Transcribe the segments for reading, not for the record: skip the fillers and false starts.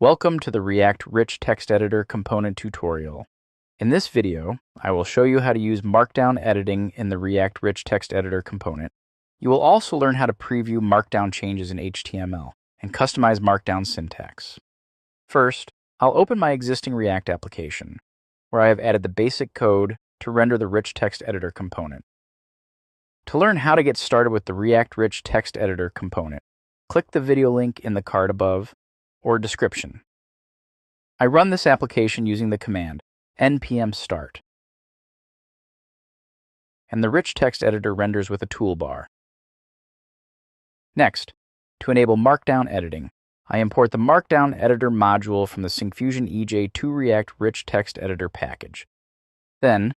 Welcome to the React Rich Text Editor component tutorial. In this video, I will show you how to use Markdown editing in the React Rich Text Editor component. You will also learn how to preview Markdown changes in HTML and customize Markdown syntax. First, I'll open my existing React application, where I have added the basic code to render the Rich Text Editor component. To learn how to get started with the React Rich Text Editor component, click the video link in the card above or description. I run this application using the command npm start, and the Rich Text Editor renders with a toolbar. Next, to enable Markdown editing, I import the Markdown Editor module from the Syncfusion EJ2 React Rich Text Editor package. Then,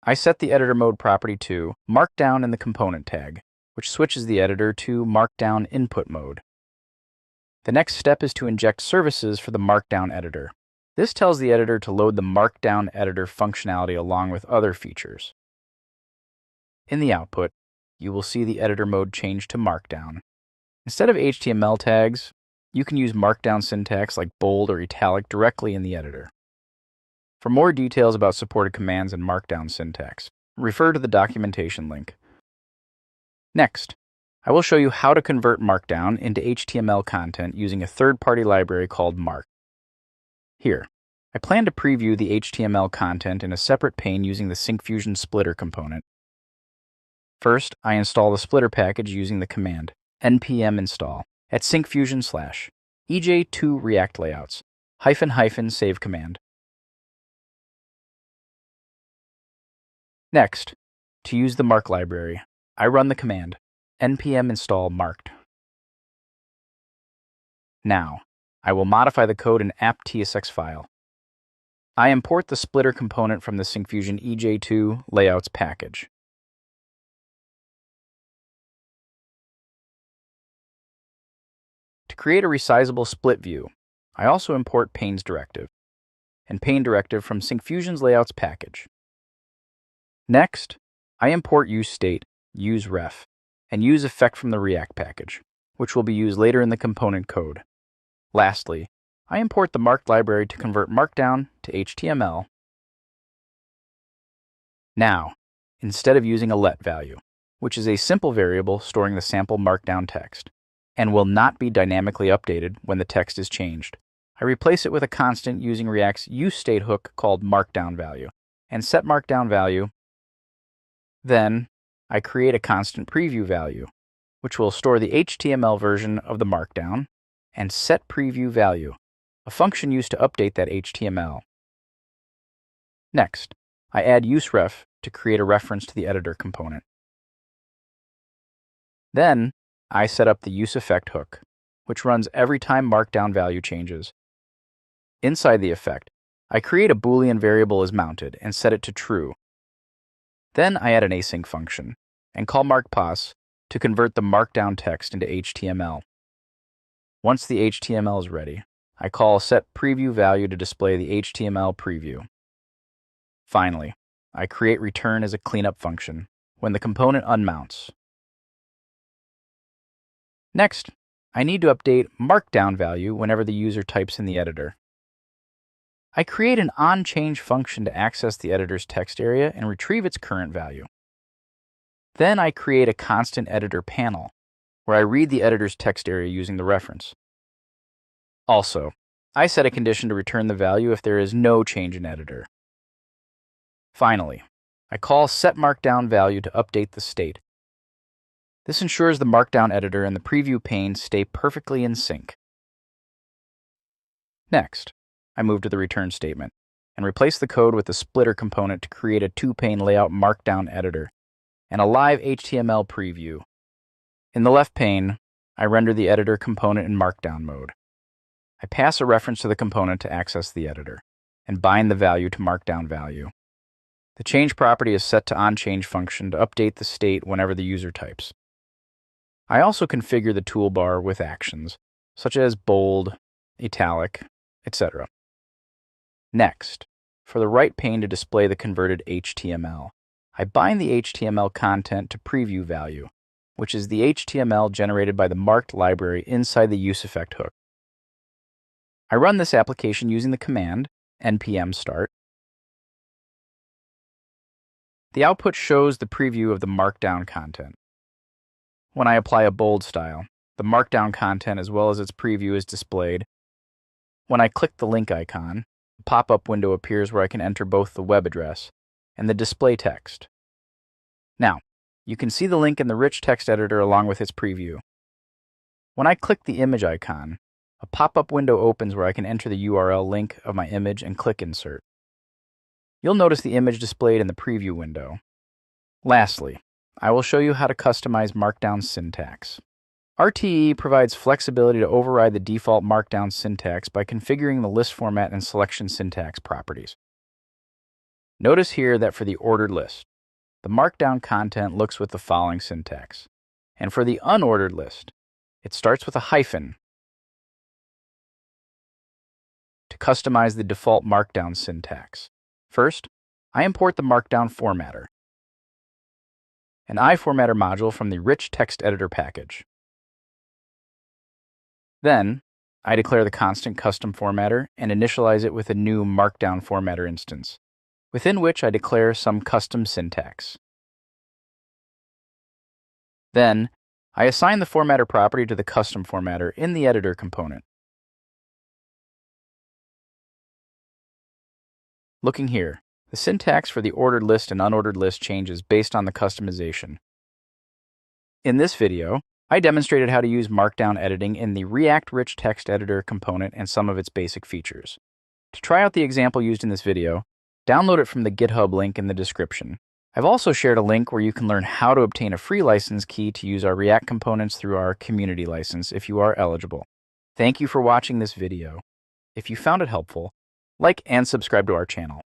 I set the editorMode property to Markdown in the component tag, which switches the editor to Markdown input mode. The next step is to inject services for the Markdown editor. This tells the editor to load the Markdown editor functionality along with other features. In the output, you will see the editor mode change to Markdown. Instead of HTML tags, you can use Markdown syntax like bold or italic directly in the editor. For more details about supported commands and Markdown syntax, refer to the documentation link. Next, I will show you how to convert Markdown into HTML content using a third-party library called Mark. Here, I plan to preview the HTML content in a separate pane using the Syncfusion splitter component. First, I install the splitter package using the command npm install at syncfusion/ej2 react layouts -- save command. Next, to use the Mark library, I run the command npm install marked. Now, I will modify the code in app.tsx file. I import the splitter component from the Syncfusion EJ2 layouts package. To create a resizable split view, I also import panes directive and pane directive from Syncfusion's layouts package. Next, I import useState, useRef, and useEffect from the React package, which will be used later in the component code. Lastly, I import the Mark library to convert Markdown to HTML. Now, instead of using a let value, which is a simple variable storing the sample Markdown text, and will not be dynamically updated when the text is changed, I replace it with a constant using React's useState hook called MarkdownValue, and set MarkdownValue. Then, I create a constant preview value, which will store the HTML version of the Markdown, and set preview value, a function used to update that HTML. Next, I add useRef to create a reference to the editor component. Then, I set up the useEffect hook, which runs every time Markdown value changes. Inside the effect, I create a Boolean variable as mounted and set it to true. Then I add an async function and call markpass to convert the Markdown text into HTML. Once the HTML is ready, I call set preview value to display the HTML preview. Finally, I create return as a cleanup function when the component unmounts. Next, I need to update Markdown value whenever the user types in the editor. I create an onChange function to access the editor's text area and retrieve its current value. Then I create a constant editor panel, where I read the editor's text area using the reference. Also, I set a condition to return the value if there is no change in editor. Finally, I call setMarkdownValue to update the state. This ensures the Markdown editor and the preview pane stay perfectly in sync. Next, I move to the return statement and replace the code with the splitter component to create a two-pane layout Markdown editor and a live HTML preview. In the left pane, I render the editor component in Markdown mode. I pass a reference to the component to access the editor and bind the value to Markdown value. The change property is set to onChange function to update the state whenever the user types. I also configure the toolbar with actions, such as bold, italic, etc. Next, for the right pane to display the converted HTML, I bind the HTML content to preview value, which is the HTML generated by the marked library inside the useEffect hook. I run this application using the command npm start. The output shows the preview of the Markdown content. When I apply a bold style, the Markdown content as well as its preview is displayed. When I click the link icon, a pop-up window appears where I can enter both the web address and the display text. Now, you can see the link in the RichTextEditor along with its preview. When I click the image icon, a pop-up window opens where I can enter the URL link of my image and click Insert. You'll notice the image displayed in the preview window. Lastly, I will show you how to customize Markdown syntax. RTE provides flexibility to override the default Markdown syntax by configuring the list format and selection syntax properties. Notice here that for the ordered list, the Markdown content looks with the following syntax, and for the unordered list, it starts with a hyphen to customize the default Markdown syntax. First, I import the Markdown formatter, an iFormatter module from the RichTextEditor package. Then, I declare the constant custom formatter and initialize it with a new Markdown formatter instance, within which I declare some custom syntax. Then, I assign the formatter property to the custom formatter in the editor component. Looking here, the syntax for the ordered list and unordered list changes based on the customization. In this video, I demonstrated how to use Markdown editing in the React RichTextEditor component and some of its basic features. To try out the example used in this video, download it from the GitHub link in the description. I've also shared a link where you can learn how to obtain a free license key to use our React components through our community license if you are eligible. Thank you for watching this video. If you found it helpful, like and subscribe to our channel.